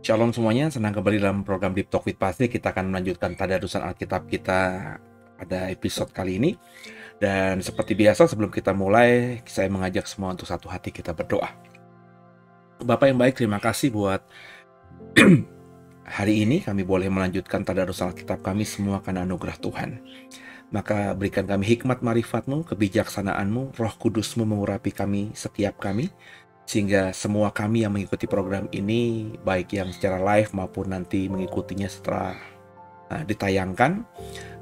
Shalom semuanya, senang kembali dalam program Deep Talk with Pastor. Kita akan melanjutkan tadarusan Alkitab kita pada episode kali ini. Dan seperti biasa sebelum kita mulai, saya mengajak semua untuk satu hati kita berdoa. Bapak yang baik, terima kasih buat hari ini kami boleh melanjutkan tadarusan Alkitab kami semua karena anugerah Tuhan. Maka berikan kami hikmat marifat-Mu, kebijaksanaan-Mu, Roh Kudus-Mu mengurapi kami, setiap kami, sehingga semua kami yang mengikuti program ini, baik yang secara live maupun nanti mengikutinya setelah ditayangkan,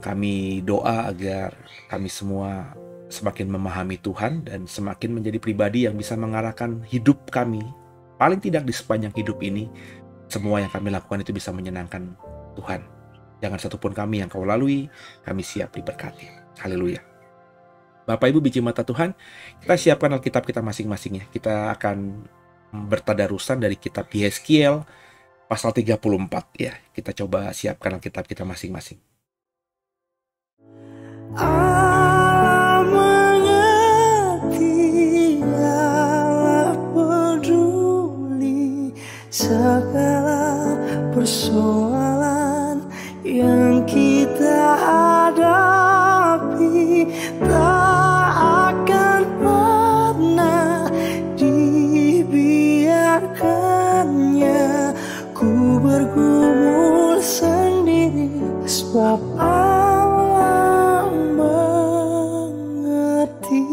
kami doa agar kami semua semakin memahami Tuhan dan semakin menjadi pribadi yang bisa mengarahkan hidup kami, paling tidak di sepanjang hidup ini, semua yang kami lakukan itu bisa menyenangkan Tuhan. Jangan satupun kami yang Kau lalui, kami siap diberkati. Haleluya. Bapak Ibu biji mata Tuhan, kita siapkan Alkitab kita masing-masing ya. Kita akan bertadarusan dari kitab Yeskiel pasal 34 ya. Kita coba siapkan Alkitab kita masing-masing. Allah mengerti, Allah peduli segala persoalan yang kita hadapi. Tak akan pernah dibiarkannya ku bergumul sendiri, sebab Allah mengerti.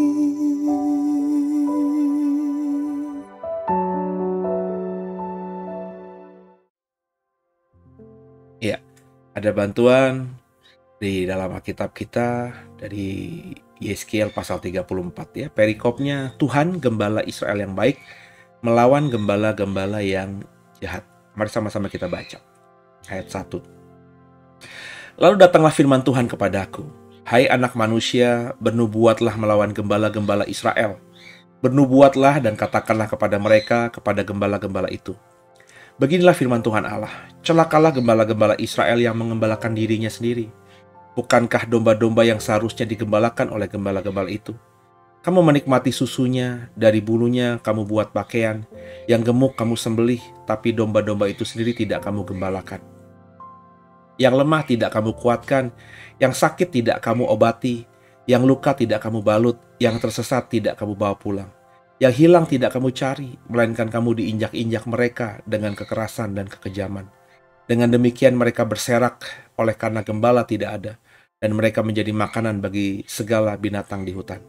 Ya, ada bantuan di dalam Alkitab kita dari Yeskiel pasal 34 ya. Perikopnya, Tuhan gembala Israel yang baik melawan gembala-gembala yang jahat. Mari sama-sama kita baca. Ayat 1. Lalu datanglah firman Tuhan kepadaku, hai anak manusia, bernubuatlah melawan gembala-gembala Israel. Bernubuatlah dan katakanlah kepada mereka, kepada gembala-gembala itu. Beginilah firman Tuhan Allah, celakalah gembala-gembala Israel yang mengembalakan dirinya sendiri. Bukankah domba-domba yang seharusnya digembalakan oleh gembala-gembala itu? Kamu menikmati susunya, dari bulunya kamu buat pakaian, yang gemuk kamu sembelih, tapi domba-domba itu sendiri tidak kamu gembalakan. Yang lemah tidak kamu kuatkan, yang sakit tidak kamu obati, yang luka tidak kamu balut, yang tersesat tidak kamu bawa pulang. Yang hilang tidak kamu cari, melainkan kamu diinjak-injak mereka dengan kekerasan dan kekejaman. Dengan demikian mereka berserak oleh karena gembala tidak ada, dan mereka menjadi makanan bagi segala binatang di hutan.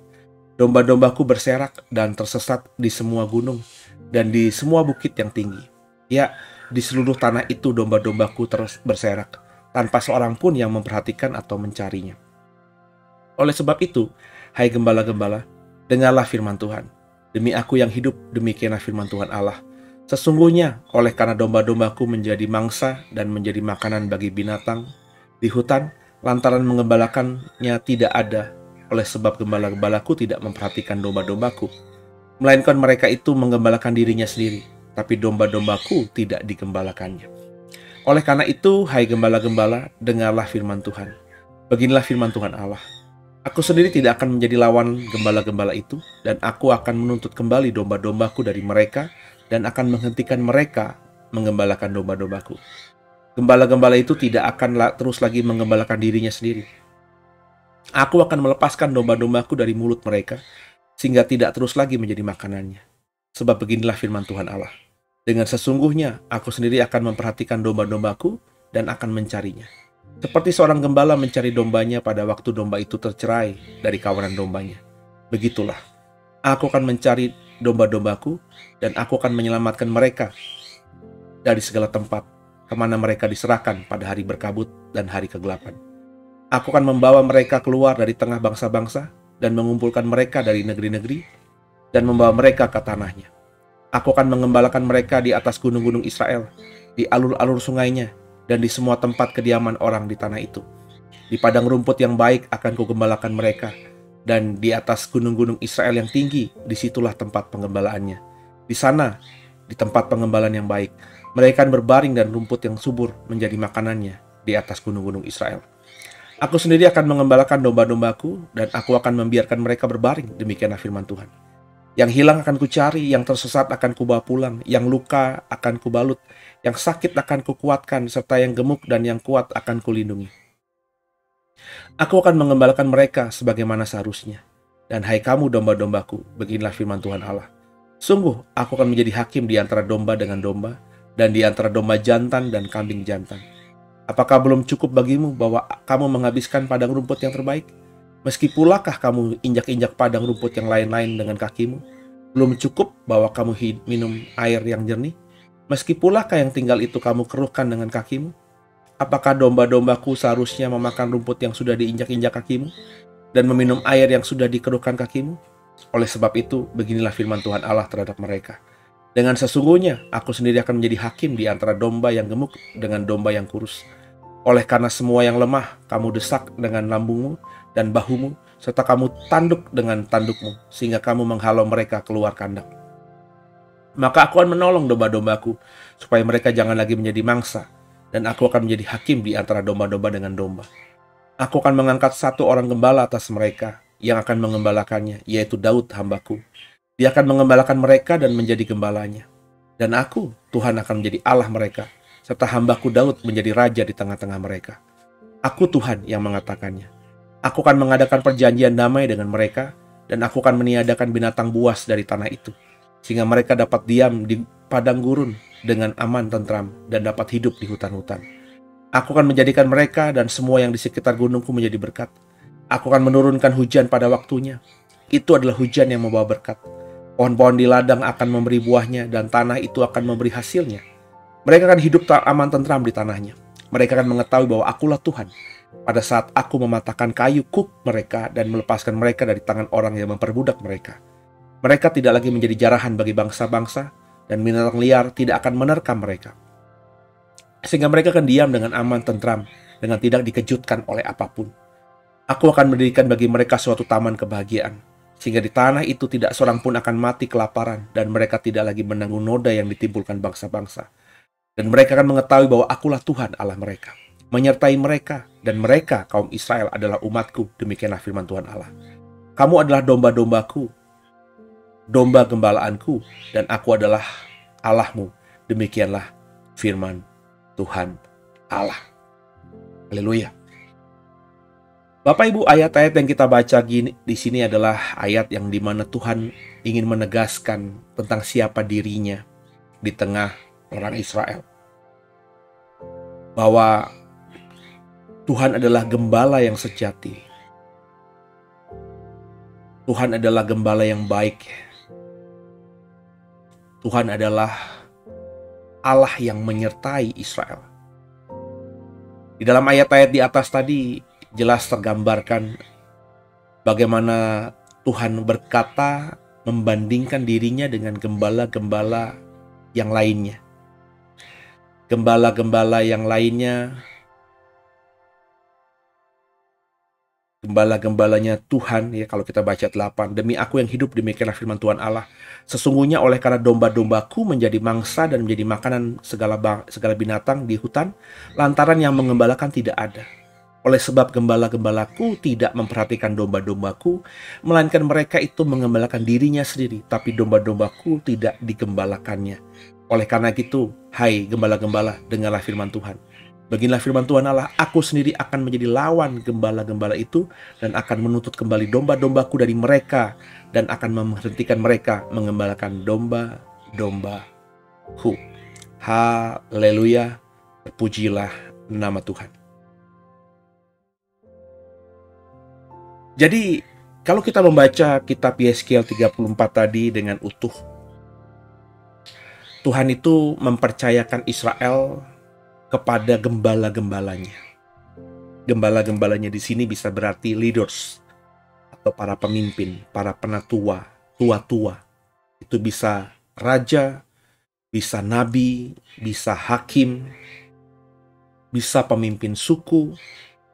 Domba-dombaku berserak dan tersesat di semua gunung, dan di semua bukit yang tinggi. Ya, di seluruh tanah itu domba-dombaku terus berserak, tanpa seorang pun yang memperhatikan atau mencarinya. Oleh sebab itu, hai gembala-gembala, dengarlah firman Tuhan. Demi aku yang hidup, demikianlah firman Tuhan Allah. Sesungguhnya, oleh karena domba-dombaku menjadi mangsa dan menjadi makanan bagi binatang di hutan, lantaran mengembalakannya tidak ada, oleh sebab gembala-gembalaku tidak memperhatikan domba-dombaku, melainkan mereka itu menggembalakan dirinya sendiri, tapi domba-dombaku tidak digembalakannya. Oleh karena itu, hai gembala-gembala, dengarlah firman Tuhan. Beginilah firman Tuhan Allah. Aku sendiri tidak akan menjadi lawan gembala-gembala itu, dan aku akan menuntut kembali domba-dombaku dari mereka, dan akan menghentikan mereka menggembalakan domba-dombaku. Gembala-gembala itu tidak akan terus lagi menggembalakan dirinya sendiri. Aku akan melepaskan domba-dombaku dari mulut mereka, sehingga tidak terus lagi menjadi makanannya. Sebab beginilah firman Tuhan Allah. Dengan sesungguhnya, aku sendiri akan memperhatikan domba-dombaku, dan akan mencarinya. Seperti seorang gembala mencari dombanya pada waktu domba itu tercerai dari kawanan dombanya. Begitulah, aku akan mencari domba-dombaku, dan aku akan menyelamatkan mereka dari segala tempat kemana mereka diserahkan pada hari berkabut dan hari kegelapan. Aku akan membawa mereka keluar dari tengah bangsa-bangsa dan mengumpulkan mereka dari negeri-negeri dan membawa mereka ke tanahnya. Aku akan mengembalakan mereka di atas gunung-gunung Israel, di alur-alur sungainya, dan di semua tempat kediaman orang di tanah itu. Di padang rumput yang baik akan kugembalakan mereka, dan di atas gunung-gunung Israel yang tinggi, disitulah tempat penggembalaannya. Di sana, di tempat pengembalaan yang baik, mereka akan berbaring dan rumput yang subur menjadi makanannya di atas gunung-gunung Israel. Aku sendiri akan mengembalakan domba-dombaku, dan aku akan membiarkan mereka berbaring, demikianlah firman Tuhan. Yang hilang akan kucari, yang tersesat akan kubawa pulang, yang luka akan kubalut, Yang sakit akan kukuatkan, serta yang gemuk dan yang kuat akan kulindungi. Aku akan mengembalakan mereka sebagaimana seharusnya. Dan hai kamu domba-dombaku, beginilah firman Tuhan Allah. Sungguh, aku akan menjadi hakim di antara domba dengan domba, dan di antara domba jantan dan kambing jantan. Apakah belum cukup bagimu bahwa kamu menghabiskan padang rumput yang terbaik? Meski pulakah kamu injak-injak padang rumput yang lain-lain dengan kakimu? Belum cukup bahwa kamu minum air yang jernih? Meski pulakah yang tinggal itu kamu keruhkan dengan kakimu? Apakah domba-dombaku seharusnya memakan rumput yang sudah diinjak-injak kakimu dan meminum air yang sudah dikeruhkan kakimu? Oleh sebab itu, beginilah firman Tuhan Allah terhadap mereka. Dengan sesungguhnya, aku sendiri akan menjadi hakim di antara domba yang gemuk dengan domba yang kurus. Oleh karena semua yang lemah, kamu desak dengan lambungmu dan bahumu, serta kamu tanduk dengan tandukmu, sehingga kamu menghalau mereka keluar kandang. Maka aku akan menolong domba-dombaku, supaya mereka jangan lagi menjadi mangsa, dan aku akan menjadi hakim di antara domba-domba dengan domba. Aku akan mengangkat satu orang gembala atas mereka, yang akan mengembalakannya, yaitu Daud hambaku. Dia akan mengembalakan mereka dan menjadi gembalanya. Dan aku, Tuhan, akan menjadi Allah mereka, serta hambaku Daud menjadi raja di tengah-tengah mereka. Aku Tuhan yang mengatakannya. Aku akan mengadakan perjanjian damai dengan mereka, dan aku akan meniadakan binatang buas dari tanah itu, sehingga mereka dapat diam di padang gurun dengan aman tentram dan dapat hidup di hutan-hutan. Aku akan menjadikan mereka dan semua yang di sekitar gunungku menjadi berkat. Aku akan menurunkan hujan pada waktunya. Itu adalah hujan yang membawa berkat. Pohon-pohon di ladang akan memberi buahnya dan tanah itu akan memberi hasilnya. Mereka akan hidup aman tentram di tanahnya. Mereka akan mengetahui bahwa akulah Tuhan pada saat aku mematahkan kayu kuk mereka dan melepaskan mereka dari tangan orang yang memperbudak mereka. Mereka tidak lagi menjadi jarahan bagi bangsa-bangsa dan binatang liar tidak akan menerkam mereka. Sehingga mereka akan diam dengan aman tentram dengan tidak dikejutkan oleh apapun. Aku akan mendirikan bagi mereka suatu taman kebahagiaan, sehingga di tanah itu tidak seorang pun akan mati kelaparan, dan mereka tidak lagi menanggung noda yang ditimbulkan bangsa-bangsa. Dan mereka akan mengetahui bahwa akulah Tuhan Allah mereka, menyertai mereka, dan mereka, kaum Israel, adalah umatku, demikianlah firman Tuhan Allah. Kamu adalah domba-dombaku, domba gembalaanku, dan aku adalah Allahmu, demikianlah firman Tuhan Allah. Haleluya. Bapak Ibu, ayat-ayat yang kita baca di sini adalah ayat yang dimana Tuhan ingin menegaskan tentang siapa dirinya di tengah orang Israel. Bahwa Tuhan adalah gembala yang sejati. Tuhan adalah gembala yang baik. Tuhan adalah Allah yang menyertai Israel. Di dalam ayat-ayat di atas tadi, jelas tergambarkan bagaimana Tuhan berkata membandingkan dirinya dengan gembala-gembala yang lainnya. Gembala-gembala yang lainnya, gembala-gembalanya Tuhan, ya kalau kita baca 8, demi aku yang hidup demikianlah firman Tuhan Allah. Sesungguhnya oleh karena domba-dombaku menjadi mangsa dan menjadi makanan segala binatang di hutan, lantaran yang mengembalakan tidak ada. Oleh sebab gembala-gembalaku tidak memperhatikan domba-dombaku, melainkan mereka itu mengembalakan dirinya sendiri, tapi domba-dombaku tidak digembalakannya. Oleh karena itu, hai gembala-gembala, dengarlah firman Tuhan. Beginilah firman Tuhan Allah, aku sendiri akan menjadi lawan gembala-gembala itu, dan akan menuntut kembali domba-dombaku dari mereka, dan akan menghentikan mereka mengembalakan domba-dombaku. Haleluya, terpujilah nama Tuhan. Jadi, kalau kita membaca kitab Yeskiel 34 tadi dengan utuh, Tuhan itu mempercayakan Israel kepada gembala-gembalanya. Gembala-gembalanya di sini bisa berarti leaders, atau para pemimpin, para penatua, tua-tua. Itu bisa raja, bisa nabi, bisa hakim, bisa pemimpin suku,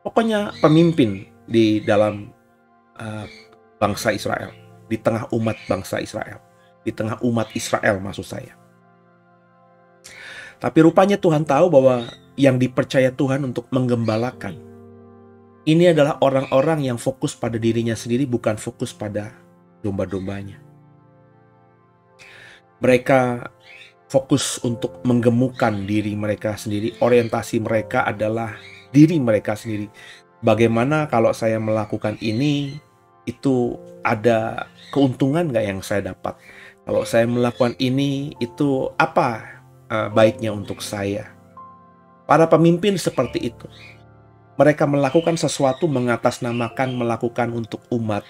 pokoknya pemimpin di dalam bangsa Israel, di tengah umat bangsa Israel, di tengah umat Israel maksud saya. Tapi rupanya Tuhan tahu bahwa yang dipercaya Tuhan untuk menggembalakan ini adalah orang-orang yang fokus pada dirinya sendiri, bukan fokus pada domba-dombanya. Mereka fokus untuk menggemukkan diri mereka sendiri. Orientasi mereka adalah diri mereka sendiri. Bagaimana kalau saya melakukan ini, itu ada keuntungan nggak yang saya dapat? Kalau saya melakukan ini, itu apa baiknya untuk saya? Para pemimpin seperti itu. Mereka melakukan sesuatu mengatasnamakan melakukan untuk umat.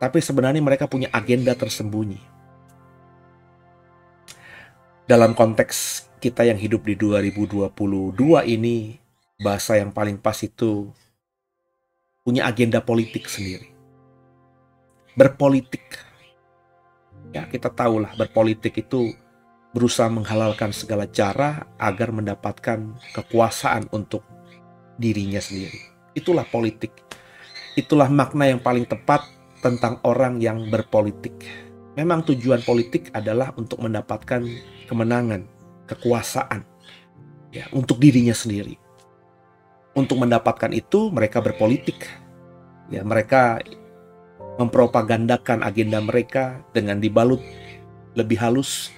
Tapi sebenarnya mereka punya agenda tersembunyi. Dalam konteks kita yang hidup di 2022 ini, bahasa yang paling pas itu punya agenda politik sendiri. Berpolitik. Ya, kita tahulah berpolitik itu berusaha menghalalkan segala cara agar mendapatkan kekuasaan untuk dirinya sendiri. Itulah politik. Itulah makna yang paling tepat tentang orang yang berpolitik. Memang tujuan politik adalah untuk mendapatkan kemenangan, kekuasaan, ya, untuk dirinya sendiri. Untuk mendapatkan itu mereka berpolitik. Ya, mereka mempropagandakan agenda mereka dengan dibalut lebih halus,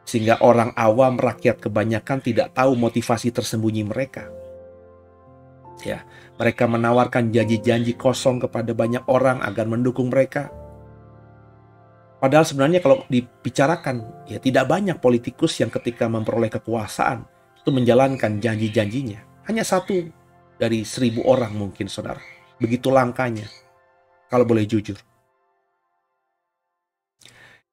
sehingga orang awam, rakyat kebanyakan tidak tahu motivasi tersembunyi mereka. Ya, mereka menawarkan janji-janji kosong kepada banyak orang agar mendukung mereka. Padahal sebenarnya kalau dibicarakan, ya tidak banyak politikus yang ketika memperoleh kekuasaan itu menjalankan janji-janjinya. Hanya 1 dari 1000 orang mungkin, saudara. Begitu langkanya, kalau boleh jujur.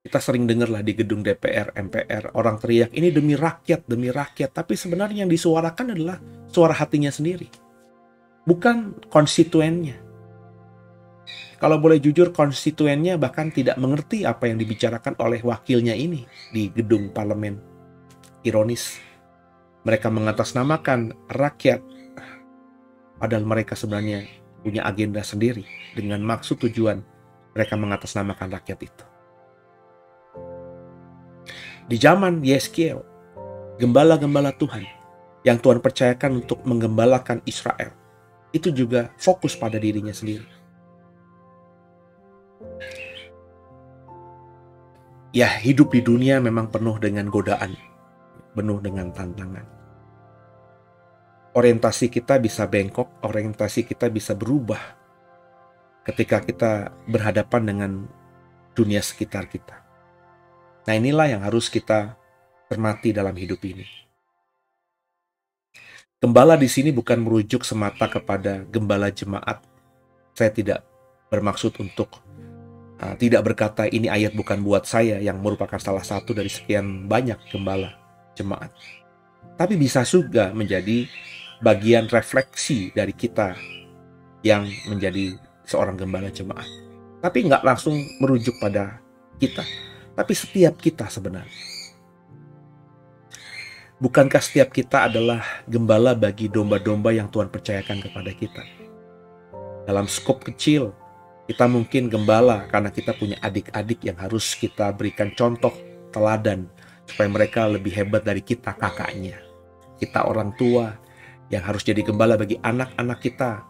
Kita sering dengarlah di gedung DPR, MPR, orang teriak, ini demi rakyat, demi rakyat. Tapi sebenarnya yang disuarakan adalah suara hatinya sendiri. Bukan konstituennya. Kalau boleh jujur, konstituennya bahkan tidak mengerti apa yang dibicarakan oleh wakilnya ini di gedung parlemen. Ironis. Mereka mengatasnamakan rakyat, padahal mereka sebenarnya punya agenda sendiri dengan maksud tujuan mereka mengatasnamakan rakyat itu. Di zaman Yeskiel, gembala-gembala Tuhan yang Tuhan percayakan untuk menggembalakan Israel, itu juga fokus pada dirinya sendiri. Ya, hidup di dunia memang penuh dengan godaan, penuh dengan tantangan. Orientasi kita bisa bengkok, orientasi kita bisa berubah ketika kita berhadapan dengan dunia sekitar kita. Nah, inilah yang harus kita cermati dalam hidup ini. Gembala di sini bukan merujuk semata kepada gembala jemaat. Saya tidak bermaksud untuk tidak berkata ini ayat bukan buat saya yang merupakan salah satu dari sekian banyak gembala jemaat. Tapi bisa juga menjadi bagian refleksi dari kita yang menjadi seorang gembala jemaat. Tapi nggak langsung merujuk pada kita, tapi setiap kita sebenarnya. Bukankah setiap kita adalah gembala bagi domba-domba yang Tuhan percayakan kepada kita? Dalam skop kecil, kita mungkin gembala karena kita punya adik-adik yang harus kita berikan contoh teladan supaya mereka lebih hebat dari kita, kakaknya. Kita orang tua yang harus jadi gembala bagi anak-anak kita,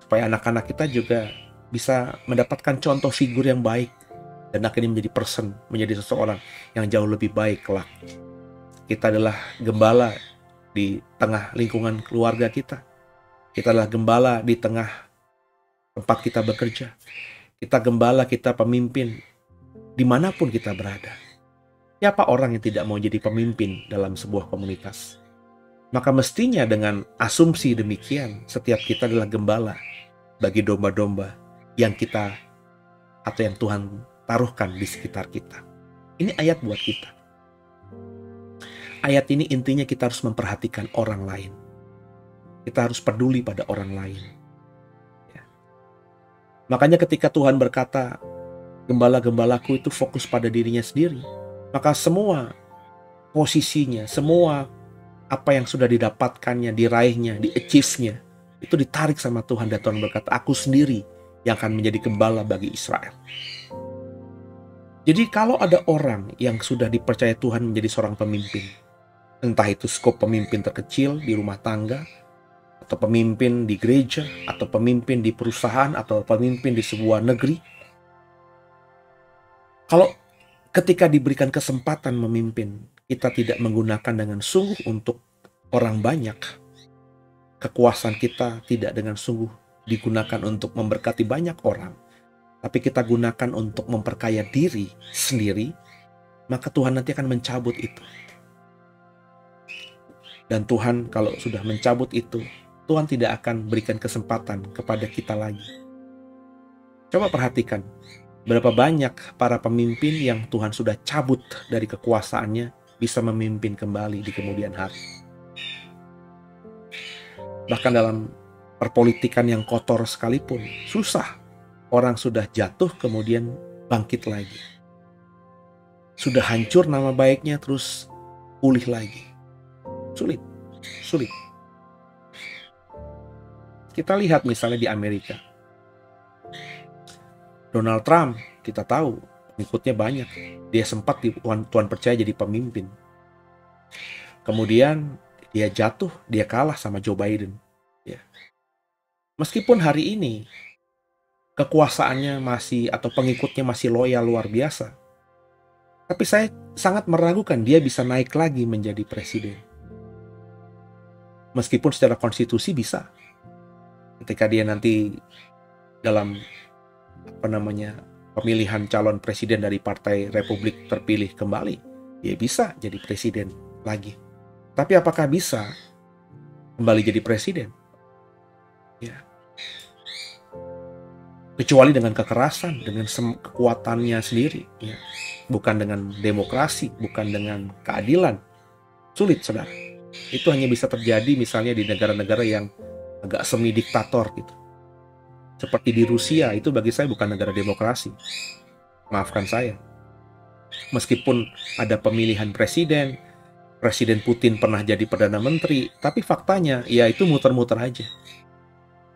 supaya anak-anak kita juga bisa mendapatkan contoh figur yang baik dan akhirnya menjadi seseorang yang jauh lebih baik kelak. Kita adalah gembala di tengah lingkungan keluarga kita. Kita adalah gembala di tengah tempat kita bekerja. Kita gembala, kita pemimpin dimanapun kita berada. Siapa orang yang tidak mau jadi pemimpin dalam sebuah komunitas? Maka mestinya dengan asumsi demikian, setiap kita adalah gembala bagi domba-domba yang kita atau yang Tuhan taruhkan di sekitar kita. Ini ayat buat kita. Ayat ini intinya kita harus memperhatikan orang lain. Kita harus peduli pada orang lain. Ya. Makanya ketika Tuhan berkata, gembala-gembalaku itu fokus pada dirinya sendiri, maka semua posisinya, semua apa yang sudah didapatkannya, diraihnya, di-achieve-nya, itu ditarik sama Tuhan. Dan Tuhan berkata, aku sendiri yang akan menjadi gembala bagi Israel. Jadi kalau ada orang yang sudah dipercaya Tuhan menjadi seorang pemimpin, entah itu skop pemimpin terkecil di rumah tangga, atau pemimpin di gereja, atau pemimpin di perusahaan, atau pemimpin di sebuah negeri. Kalau ketika diberikan kesempatan memimpin, kita tidak menggunakan dengan sungguh untuk orang banyak, kekuasaan kita tidak dengan sungguh digunakan untuk memberkati banyak orang, tapi kita gunakan untuk memperkaya diri sendiri, maka Tuhan nanti akan mencabut itu. Dan Tuhan kalau sudah mencabut itu, Tuhan tidak akan berikan kesempatan kepada kita lagi. Coba perhatikan, berapa banyak para pemimpin yang Tuhan sudah cabut dari kekuasaannya bisa memimpin kembali di kemudian hari. Bahkan dalam perpolitikan yang kotor sekalipun, susah. Orang sudah jatuh kemudian bangkit lagi. Sudah hancur nama baiknya terus pulih lagi. Sulit. Kita lihat misalnya di Amerika. Donald Trump, kita tahu pengikutnya banyak. Dia sempat Tuhan percaya jadi pemimpin. Kemudian dia jatuh, dia kalah sama Joe Biden. Ya. Meskipun hari ini kekuasaannya masih atau pengikutnya masih loyal luar biasa, tapi saya sangat meragukan dia bisa naik lagi menjadi presiden. Meskipun secara konstitusi bisa. Ketika dia nanti dalam pemilihan calon presiden dari Partai Republik terpilih kembali, dia bisa jadi presiden lagi. Tapi apakah bisa kembali jadi presiden? Ya. Kecuali dengan kekerasan, dengan kekuatannya sendiri, ya. Bukan dengan demokrasi, bukan dengan keadilan. Sulit, saudara. Itu hanya bisa terjadi misalnya di negara-negara yang agak semi diktator gitu. Seperti di Rusia, itu bagi saya bukan negara demokrasi. Maafkan saya. Meskipun ada pemilihan presiden, Presiden Putin pernah jadi Perdana Menteri, tapi faktanya ya itu muter-muter aja.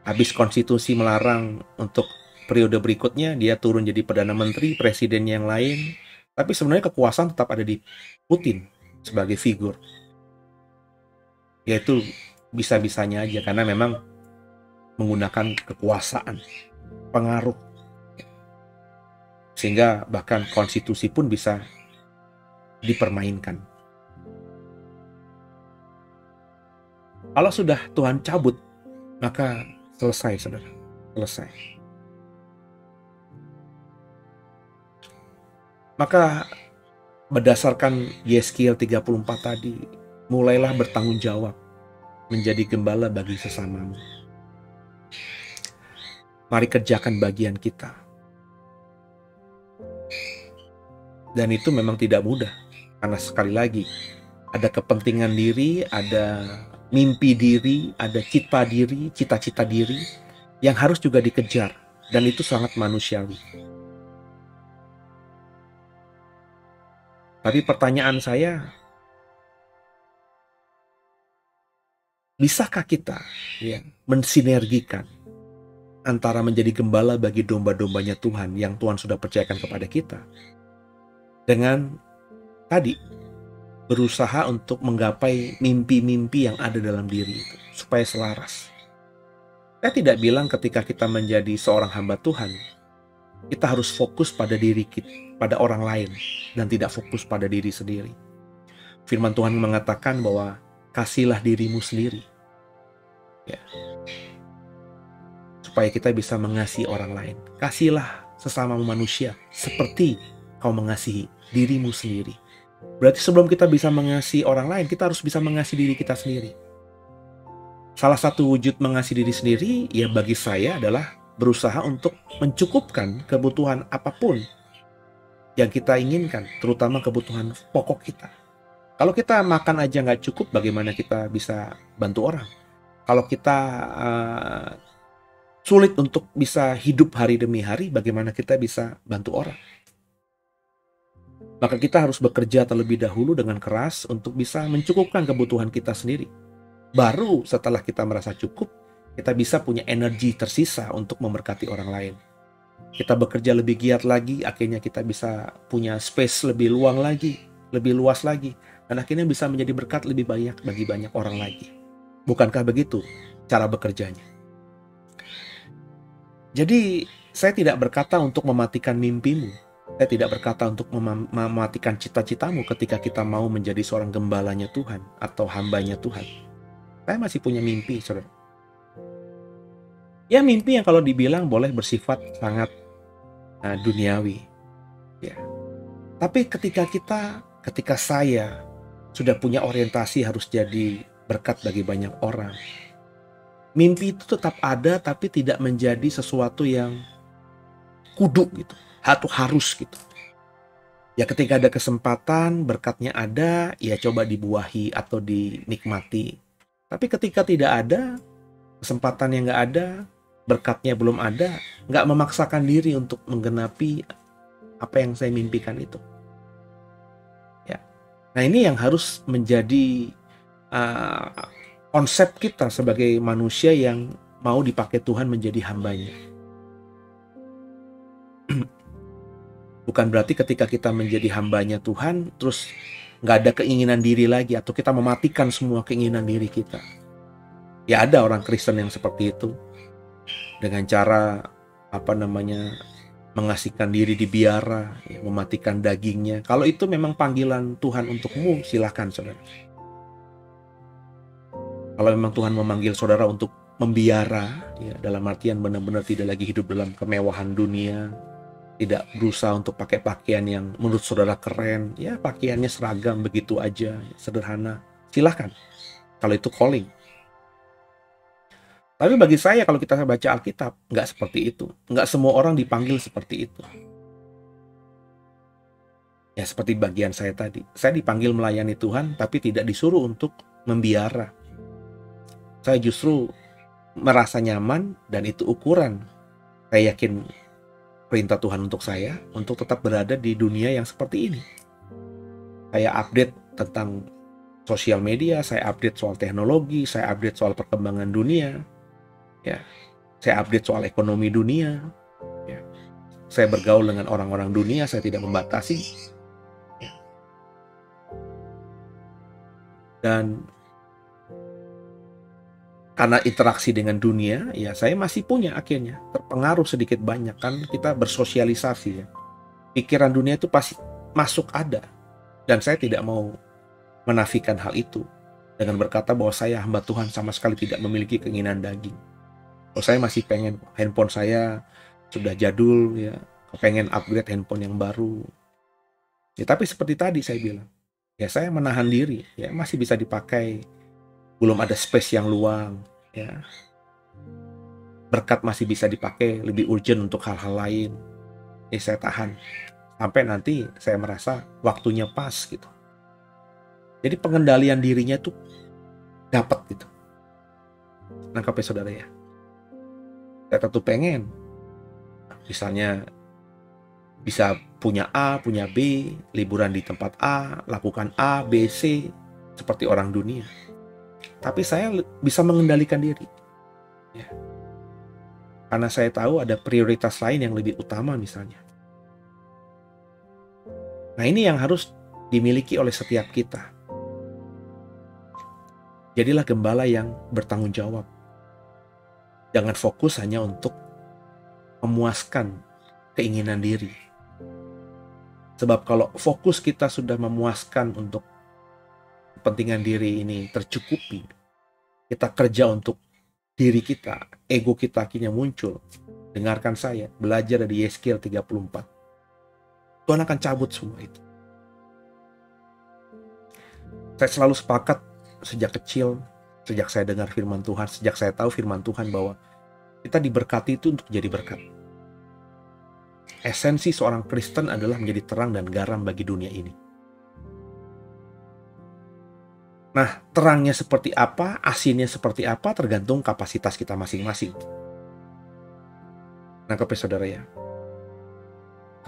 Habis konstitusi melarang untuk periode berikutnya, dia turun jadi Perdana Menteri, presiden yang lain, tapi sebenarnya kekuasaan tetap ada di Putin sebagai figur. Yaitu bisa-bisanya aja, karena memang menggunakan kekuasaan, pengaruh. Sehingga bahkan konstitusi pun bisa dipermainkan. Kalau sudah Tuhan cabut, maka selesai, saudara. Selesai. Maka berdasarkan Yeskiel 34 tadi, mulailah bertanggung jawab menjadi gembala bagi sesamamu. Mari kerjakan bagian kita. Dan itu memang tidak mudah. Karena sekali lagi, ada kepentingan diri, ada mimpi diri, ada cita-cita diri yang harus juga dikejar. Dan itu sangat manusiawi. Tapi pertanyaan saya, bisakah kita mensinergikan antara menjadi gembala bagi domba-dombanya Tuhan yang Tuhan sudah percayakan kepada kita, dengan tadi berusaha untuk menggapai mimpi-mimpi yang ada dalam diri itu, supaya selaras. Saya tidak bilang ketika kita menjadi seorang hamba Tuhan, kita harus fokus pada diri kita, pada orang lain, dan tidak fokus pada diri sendiri. Firman Tuhan mengatakan bahwa kasihlah dirimu sendiri, ya, supaya kita bisa mengasihi orang lain. Kasihlah sesama manusia seperti kau mengasihi dirimu sendiri. Berarti sebelum kita bisa mengasihi orang lain, kita harus bisa mengasihi diri kita sendiri. Salah satu wujud mengasihi diri sendiri, ya bagi saya adalah berusaha untuk mencukupkan kebutuhan apapun yang kita inginkan, terutama kebutuhan pokok kita. Kalau kita makan aja nggak cukup, bagaimana kita bisa bantu orang? Kalau kita sulit untuk bisa hidup hari demi hari, bagaimana kita bisa bantu orang? Maka kita harus bekerja terlebih dahulu dengan keras untuk bisa mencukupkan kebutuhan kita sendiri. Baru setelah kita merasa cukup, kita bisa punya energi tersisa untuk memberkati orang lain. Kita bekerja lebih giat lagi, akhirnya kita bisa punya space lebih luang lagi, lebih luas lagi. Dan akhirnya bisa menjadi berkat lebih banyak bagi banyak orang lagi. Bukankah begitu cara bekerjanya? Jadi saya tidak berkata untuk mematikan mimpimu. Saya tidak berkata untuk mematikan cita-citamu ketika kita mau menjadi seorang gembalanya Tuhan atau hambanya Tuhan. Saya masih punya mimpi, saudara. Ya, mimpi yang kalau dibilang boleh bersifat sangat duniawi. Ya. Tapi ketika saya sudah punya orientasi harus jadi berkat bagi banyak orang, mimpi itu tetap ada tapi tidak menjadi sesuatu yang kudu gitu, atau harus gitu. Ya, ketika ada kesempatan, berkatnya ada, ya coba dibuahi atau dinikmati. Tapi ketika tidak ada, kesempatan yang nggak ada, berkatnya belum ada, nggak memaksakan diri untuk menggenapi apa yang saya mimpikan itu. Ya, nah ini yang harus menjadi konsep kita sebagai manusia yang mau dipakai Tuhan menjadi hambanya. Bukan berarti ketika kita menjadi hambanya Tuhan, terus nggak ada keinginan diri lagi, atau kita mematikan semua keinginan diri kita. Ya, ada orang Kristen yang seperti itu, dengan cara mengasihkan diri di biara, ya, mematikan dagingnya. Kalau itu memang panggilan Tuhan untukmu, silakan saudara. Kalau memang Tuhan memanggil saudara untuk membiara, ya, dalam artian benar-benar tidak lagi hidup dalam kemewahan dunia, tidak berusaha untuk pakai pakaian yang menurut saudara keren, ya pakaiannya seragam begitu aja, sederhana, silahkan. Kalau itu calling. Tapi bagi saya, kalau kita baca Alkitab, nggak seperti itu. Nggak semua orang dipanggil seperti itu. Ya, seperti bagian saya tadi. Saya dipanggil melayani Tuhan, tapi tidak disuruh untuk membiara. Saya justru merasa nyaman, dan itu ukuran. Saya yakin perintah Tuhan untuk saya, untuk tetap berada di dunia yang seperti ini. Saya update tentang sosial media, saya update soal teknologi, saya update soal perkembangan dunia. Ya, saya update soal ekonomi dunia. Ya, saya bergaul dengan orang-orang dunia, saya tidak membatasi. Ya. Dan karena interaksi dengan dunia, ya saya masih punya akhirnya terpengaruh sedikit banyak, kan kita bersosialisasi ya. Pikiran dunia itu pasti masuk ada, dan saya tidak mau menafikan hal itu dengan berkata bahwa saya hamba Tuhan sama sekali tidak memiliki keinginan daging. Oh, saya masih pengen handphone saya sudah jadul ya, pengen upgrade handphone yang baru. Ya, tapi seperti tadi saya bilang, ya saya menahan diri, ya masih bisa dipakai, belum ada space yang luang, ya. Berkat masih bisa dipakai lebih urgent untuk hal-hal lain. Ya saya tahan sampai nanti saya merasa waktunya pas gitu. Jadi pengendalian dirinya tuh dapat gitu. Nangkap ya saudara ya. Saya tentu pengen, misalnya bisa punya A, punya B, liburan di tempat A, lakukan A, B, C, seperti orang dunia. Tapi saya bisa mengendalikan diri. Ya. Karena saya tahu ada prioritas lain yang lebih utama misalnya. Nah, ini yang harus dimiliki oleh setiap kita. Jadilah gembala yang bertanggung jawab. Jangan fokus hanya untuk memuaskan keinginan diri. Sebab kalau fokus kita sudah memuaskan untuk kepentingan diri ini tercukupi, kita kerja untuk diri kita, ego kita akhirnya muncul. Dengarkan saya, belajar dari Yeskiel 34. Tuhan akan cabut semua itu. Saya selalu sepakat sejak kecil, sejak saya dengar firman Tuhan, sejak saya tahu firman Tuhan bahwa kita diberkati itu untuk jadi berkat. Esensi seorang Kristen adalah menjadi terang dan garam bagi dunia ini. Nah, terangnya seperti apa, asinnya seperti apa, tergantung kapasitas kita masing-masing. Nangkep ya saudara ya.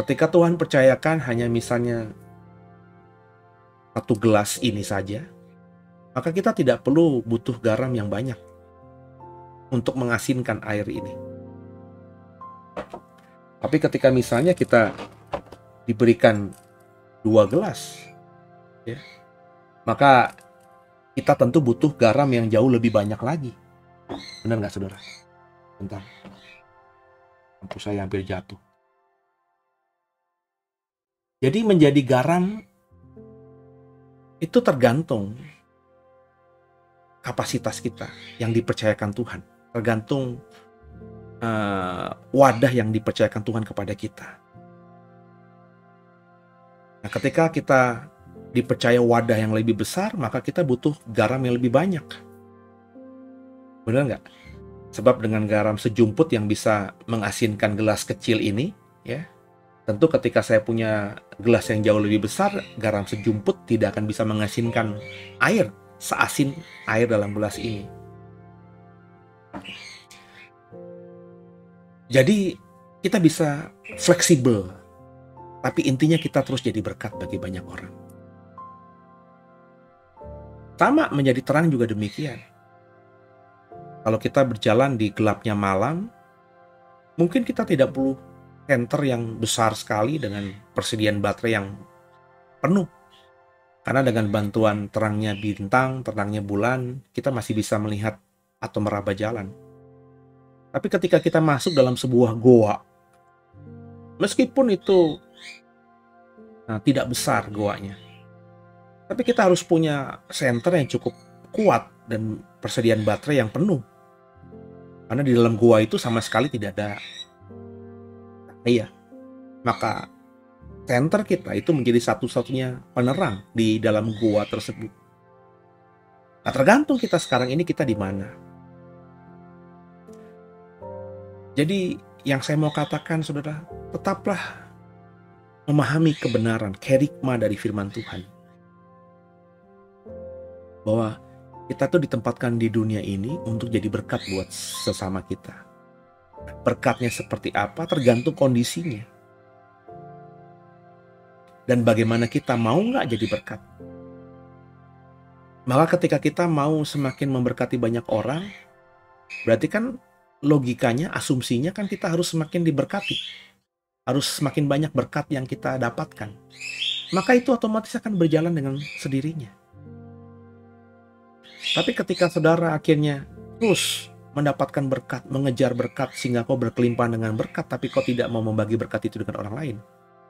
Ketika Tuhan percayakan hanya misalnya 1 gelas ini saja, maka kita tidak perlu butuh garam yang banyak untuk mengasinkan air ini. Tapi ketika misalnya kita diberikan 2 gelas, ya, maka kita tentu butuh garam yang jauh lebih banyak lagi. Benar nggak saudara? Bentar, lampu saya hampir jatuh. Jadi menjadi garam itu tergantung kapasitas kita yang dipercayakan Tuhan. Tergantung wadah yang dipercayakan Tuhan kepada kita. Nah, ketika kita dipercaya wadah yang lebih besar, maka kita butuh garam yang lebih banyak. Benar nggak? Sebab dengan garam sejumput yang bisa mengasinkan gelas kecil ini, ya, tentu ketika saya punya gelas yang jauh lebih besar, garam sejumput tidak akan bisa mengasinkan air, seasin air dalam gelas ini. Jadi kita bisa fleksibel, tapi intinya kita terus jadi berkat bagi banyak orang. Sama menjadi terang juga demikian. Kalau kita berjalan di gelapnya malam, mungkin kita tidak perlu senter yang besar sekali dengan persediaan baterai yang penuh. Karena dengan bantuan terangnya bintang, terangnya bulan, kita masih bisa melihat atau meraba jalan. Tapi ketika kita masuk dalam sebuah goa, meskipun itu tidak besar goanya, tapi kita harus punya senter yang cukup kuat dan persediaan baterai yang penuh. Karena di dalam gua itu sama sekali tidak ada cahaya. Maka senter kita itu menjadi satu-satunya penerang di dalam gua tersebut. Nah, tergantung kita sekarang ini kita di mana. Jadi yang saya mau katakan, saudara, tetaplah memahami kebenaran, kerikma dari firman Tuhan. Bahwa kita tuh ditempatkan di dunia ini untuk jadi berkat buat sesama kita. Berkatnya seperti apa tergantung kondisinya. Dan bagaimana kita mau nggak jadi berkat. Maka ketika kita mau semakin memberkati banyak orang, berarti kan logikanya, asumsinya kan kita harus semakin diberkati. Harus semakin banyak berkat yang kita dapatkan. Maka itu otomatis akan berjalan dengan sendirinya. Tapi ketika saudara akhirnya terus mendapatkan berkat, mengejar berkat, sehingga kau berkelimpahan dengan berkat, tapi kau tidak mau membagi berkat itu dengan orang lain,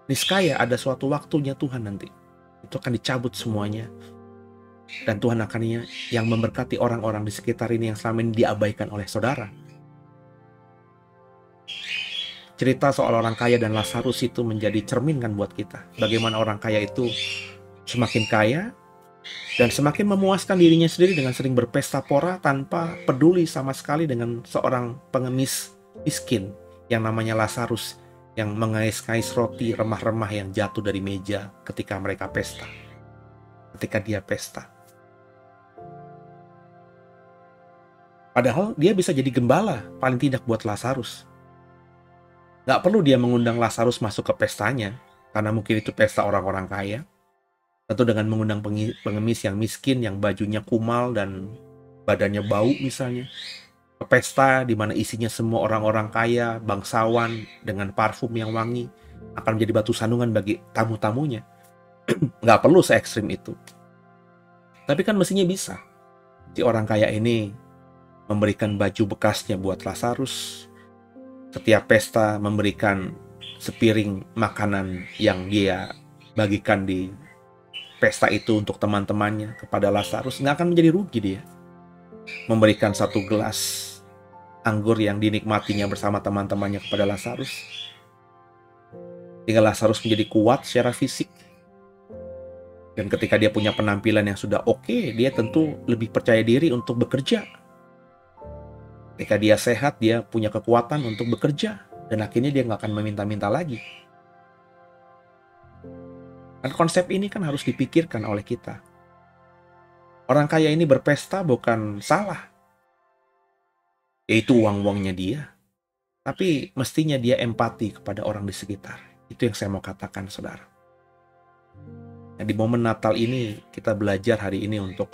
niscaya ada suatu waktunya Tuhan nanti. Itu akan dicabut semuanya. Dan Tuhan akan yang memberkati orang-orang di sekitar ini yang selama ini diabaikan oleh saudara. Cerita soal orang kaya dan Lazarus itu menjadi cermin kan buat kita. Bagaimana orang kaya itu semakin kaya dan semakin memuaskan dirinya sendiri dengan sering berpesta pora tanpa peduli sama sekali dengan seorang pengemis miskin yang namanya Lazarus, yang mengais-ngais roti remah-remah yang jatuh dari meja ketika mereka pesta. Ketika dia pesta. Padahal dia bisa jadi gembala, paling tidak buat Lazarus. Gak perlu dia mengundang Lazarus masuk ke pestanya, karena mungkin itu pesta orang-orang kaya. Tentu dengan mengundang pengemis yang miskin, yang bajunya kumal dan badannya bau misalnya. Ke pesta di mana isinya semua orang-orang kaya, bangsawan, dengan parfum yang wangi, akan menjadi batu sandungan bagi tamu-tamunya. Gak perlu se-ekstrim itu. Tapi kan mestinya bisa. Si orang kaya ini memberikan baju bekasnya buat Lazarus. Setiap pesta memberikan sepiring makanan yang dia bagikan di pesta itu untuk teman-temannya kepada Lazarus. Nggak akan menjadi rugi dia. Memberikan satu gelas anggur yang dinikmatinya bersama teman-temannya kepada Lazarus. Sehingga Lazarus menjadi kuat secara fisik. Dan ketika dia punya penampilan yang sudah oke, dia tentu lebih percaya diri untuk bekerja. Ketika dia sehat, dia punya kekuatan untuk bekerja. Dan akhirnya dia nggak akan meminta-minta lagi. Dan konsep ini kan harus dipikirkan oleh kita. Orang kaya ini berpesta bukan salah. Yaitu uang-uangnya dia. Tapi mestinya dia empati kepada orang di sekitar. Itu yang saya mau katakan, saudara. Nah, di momen Natal ini, kita belajar hari ini untuk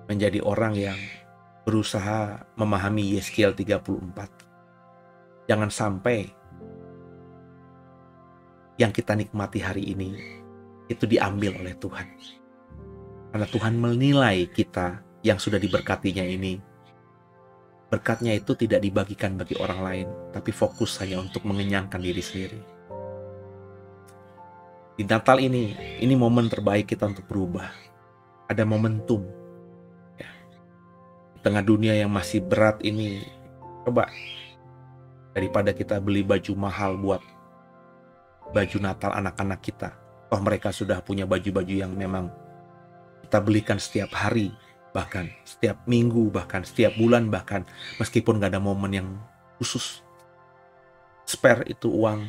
menjadi orang yang berusaha memahami Yeskiel 34. Jangan sampai yang kita nikmati hari ini itu diambil oleh Tuhan. Karena Tuhan menilai kita yang sudah diberkatinya ini, berkatnya itu tidak dibagikan bagi orang lain, tapi fokus hanya untuk mengenyangkan diri sendiri. Di Natal ini momen terbaik kita untuk berubah. Ada momentum. Ya. Di tengah dunia yang masih berat ini, coba daripada kita beli baju mahal buat baju Natal anak-anak kita. Toh mereka sudah punya baju-baju yang memang kita belikan setiap hari, bahkan setiap minggu, bahkan setiap bulan, bahkan meskipun gak ada momen yang khusus. Spare itu uang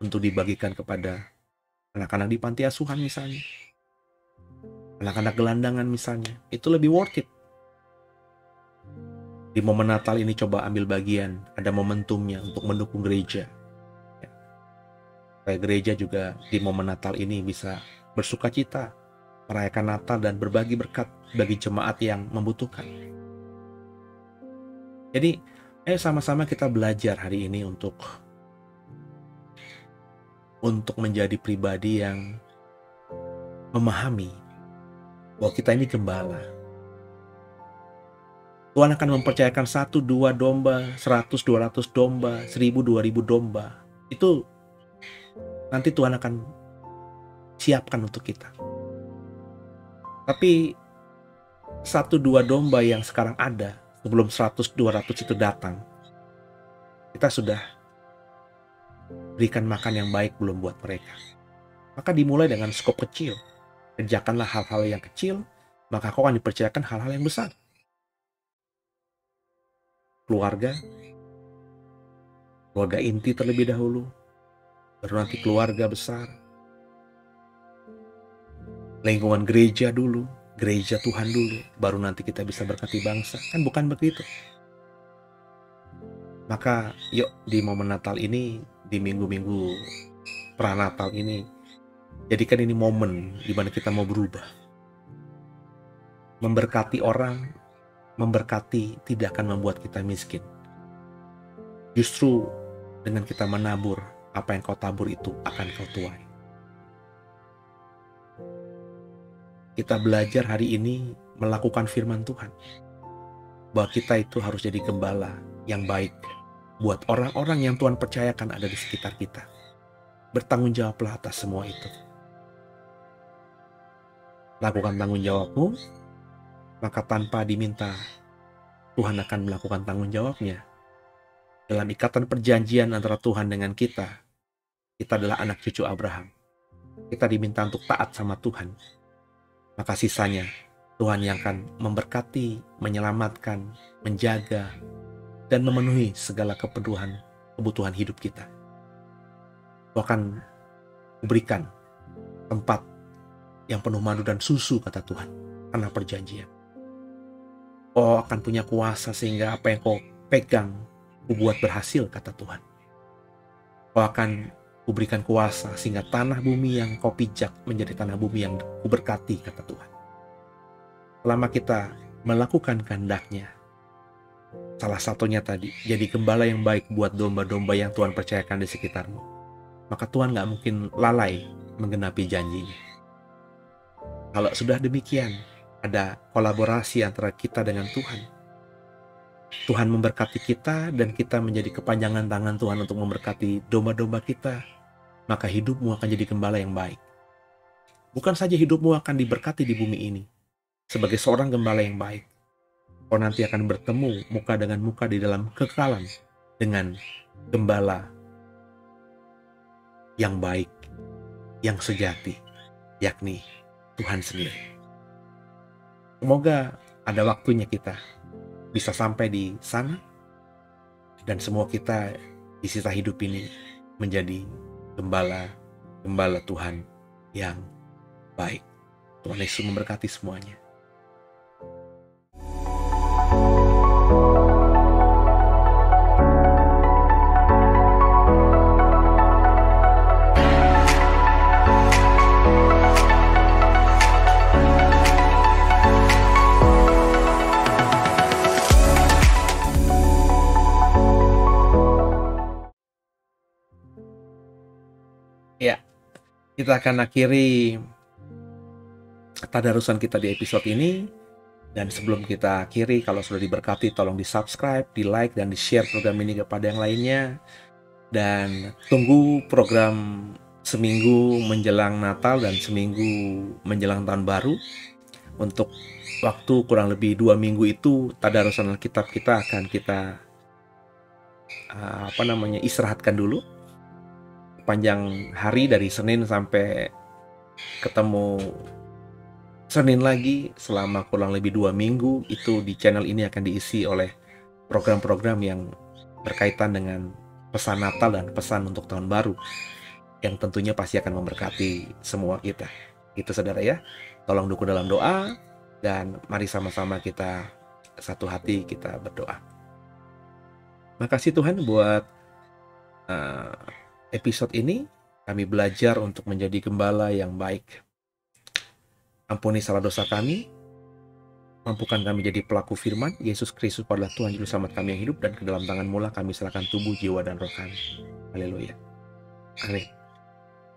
untuk dibagikan kepada anak-anak di panti asuhan misalnya, anak-anak gelandangan misalnya, itu lebih worth it. Di momen Natal ini coba ambil bagian, ada momentumnya untuk mendukung gereja. Supaya gereja juga di momen Natal ini bisa bersuka cita, merayakan Natal dan berbagi berkat bagi jemaat yang membutuhkan. Jadi, ayo sama-sama kita belajar hari ini untuk menjadi pribadi yang memahami bahwa kita ini gembala. Tuhan akan mempercayakan 1-2 domba, 100-200 domba, 1000-2000 domba. Itu nanti Tuhan akan siapkan untuk kita. Tapi 1-2 domba yang sekarang ada, sebelum 100-200 itu datang, kita sudah berikan makan yang baik belum buat mereka. Maka dimulai dengan skop kecil. Kerjakanlah hal-hal yang kecil, maka kau akan dipercayakan hal-hal yang besar. Keluarga inti terlebih dahulu, baru nanti keluarga besar. Lingkungan gereja dulu, gereja Tuhan dulu, baru nanti kita bisa berkati bangsa. Kan bukan begitu. Maka yuk di momen Natal ini, di minggu-minggu pra-Natal ini, jadikan ini momen di mana kita mau berubah. Memberkati orang, memberkati tidak akan membuat kita miskin. Justru dengan kita menabur, apa yang kau tabur itu akan kau tuai. Kita belajar hari ini melakukan firman Tuhan, bahwa kita itu harus jadi gembala yang baik buat orang-orang yang Tuhan percayakan ada di sekitar kita. Bertanggung jawablah atas semua itu. Lakukan tanggung jawabmu, maka tanpa diminta, Tuhan akan melakukan tanggung jawabnya. Dalam ikatan perjanjian antara Tuhan dengan kita adalah anak cucu Abraham. Kita diminta untuk taat sama Tuhan. Maka sisanya Tuhan yang akan memberkati, menyelamatkan, menjaga, dan memenuhi segala kebutuhan hidup kita. Tuhan akan berikan tempat yang penuh madu dan susu, kata Tuhan, karena perjanjian. Kau akan punya kuasa sehingga apa yang kau pegang, ku buat berhasil, kata Tuhan. Kau akan kuberikan kuasa sehingga tanah bumi yang kau pijak menjadi tanah bumi yang kuberkati, kata Tuhan. Selama kita melakukan kehendak-Nya, salah satunya tadi, jadi gembala yang baik buat domba-domba yang Tuhan percayakan di sekitarmu, maka Tuhan gak mungkin lalai menggenapi janjinya. Kalau sudah demikian, ada kolaborasi antara kita dengan Tuhan. Tuhan memberkati kita dan kita menjadi kepanjangan tangan Tuhan untuk memberkati domba-domba kita, maka hidupmu akan jadi gembala yang baik. Bukan saja hidupmu akan diberkati di bumi ini, sebagai seorang gembala yang baik, kau nanti akan bertemu muka dengan muka di dalam kekekalan dengan gembala yang baik, yang sejati, yakni Tuhan sendiri. Semoga ada waktunya kita bisa sampai di sana dan semua kita di sisa hidup ini menjadi gembala Tuhan yang baik. Tuhan Yesus memberkati semuanya. Ya, kita akan akhiri tadarusan kita di episode ini. Dan sebelum kita akhiri, kalau sudah diberkati, tolong di-subscribe, di-like, dan di-share program ini kepada yang lainnya. Dan tunggu program seminggu menjelang Natal dan seminggu menjelang Tahun Baru. Untuk waktu kurang lebih 2 minggu itu tadarusan Alkitab kita akan kita istirahatkan dulu. Panjang hari dari Senin sampai ketemu Senin lagi selama kurang lebih 2 minggu itu di channel ini akan diisi oleh program-program yang berkaitan dengan pesan Natal dan pesan untuk Tahun Baru yang tentunya pasti akan memberkati semua kita. Itu saudara ya. Tolong dukung dalam doa dan mari sama-sama kita satu hati kita berdoa. Makasih Tuhan buat episode ini. Kami belajar untuk menjadi gembala yang baik. Ampuni salah dosa kami. Mampukan kami jadi pelaku firman. Yesus Kristus adalah Tuhan Juru Selamat kami yang hidup, dan ke dalam tangan mula kami serahkan tubuh, jiwa, dan roh kami. Haleluya. Amin.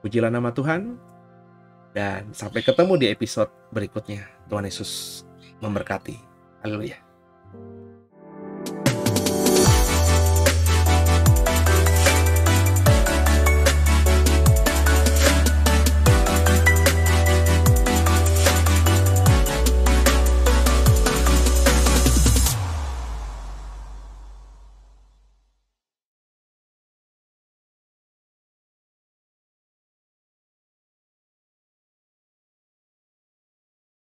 Pujilah nama Tuhan. Dan sampai ketemu di episode berikutnya. Tuhan Yesus memberkati. Haleluya.